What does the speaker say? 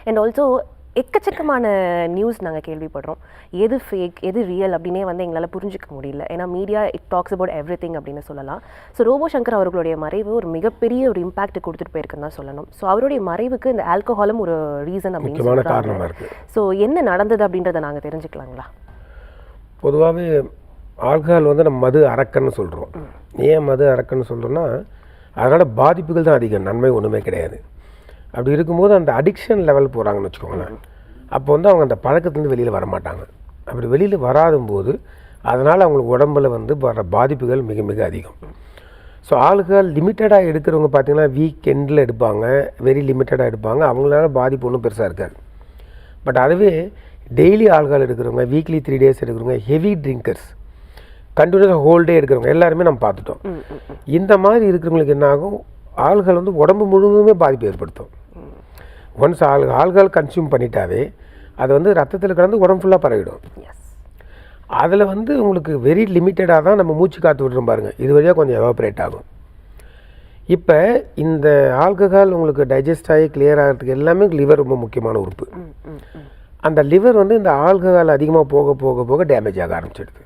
And also எக்கச்சக்கமான news நாங்கள் கேள்விப்படுறோம். எது ஃபேக் எது ரியல் அப்படின்னே வந்து எங்களால் புரிஞ்சிக்க முடியல. ஏன்னா media it talks about every thing அப்படின்னு சொல்லலாம். ஸோ ரோபோ சங்கர் அவர்களுடைய மறைவு ஒரு மிகப்பெரிய ஒரு இம்பாக்ட் கொடுத்துட்டு போயிருக்குன்னு தான் சொல்லணும். ஸோ அவருடைய மறைவுக்கு இந்த ஆல்கஹாலும் ஒரு ரீசன் அப்படின்னு சொல்றாங்க. ஸோ என்ன நடந்தது அப்படின்றத நாங்கள் தெரிஞ்சுக்கலாங்களா? பொதுவாகவே ஆல்கஹால் வந்து நம்ம மது அரக்கன்னு சொல்கிறோம். ஏன் மது அரக்கன்னு சொல்கிறோன்னா அதனால் பாதிப்புகள் தான் அதிகம், நன்மை ஒன்றுமே கிடையாது. அப்படி இருக்கும்போது அந்த அடிக்ஷன் லெவல் போகிறாங்கன்னு வச்சுக்கோங்களேன். அப்போ வந்து அவங்க அந்த பழக்கத்துலேருந்து வெளியில் வரமாட்டாங்க. அப்படி வெளியில் வராதும்போது அதனால் அவங்களுக்கு உடம்பில் வந்து வர பாதிப்புகள் மிக மிக அதிகம். ஸோ ஆல்கஹால் லிமிட்டடாக எடுக்கிறவங்க பார்த்திங்கன்னா வீக்கெண்டில் எடுப்பாங்க, வெரி லிமிட்டடாக எடுப்பாங்க, அவங்களால பாதிப்பு ஒன்றும் பெருசாக இருக்காது. பட் அதுவே டெய்லி ஆல்கஹால் எடுக்கிறவங்க, வீக்லி 3 days எடுக்கிறவங்க, ஹெவி ட்ரிங்கர்ஸ், கண்டினியூஸாக ஹோல் டே எடுக்கிறவங்க எல்லாருமே நம்ம பார்த்துட்டோம். இந்த மாதிரி இருக்கிறவங்களுக்கு என்ன ஆகும், ஆல்கஹால் வந்து உடம்பு முழுவதுமே பாதிப்பு ஏற்படுத்தும். ஒன்ஸ் ஆல்கஹால் கன்சியூம் பண்ணிட்டாவே அது வந்து ரத்தத்தில் கலந்து உடம்பு ஃபுல்லாக பரவிடும். அதில் வந்து உங்களுக்கு வெரி லிமிட்டடாக தான் நம்ம மூச்சு காற்று விடுறோம் பாருங்கள், இது வழியாக கொஞ்சம் எவாப்ரேட் ஆகும். இப்போ இந்த ஆல்கஹால் உங்களுக்கு டைஜஸ்ட் ஆகி கிளியர் ஆகிறதுக்கு எல்லாமே லிவர் ரொம்ப முக்கியமான உறுப்பு. அந்த லிவர் வந்து இந்த ஆல்கஹால் அதிகமாக போக போக போக டேமேஜ் ஆக ஆரம்பிச்சிடுது.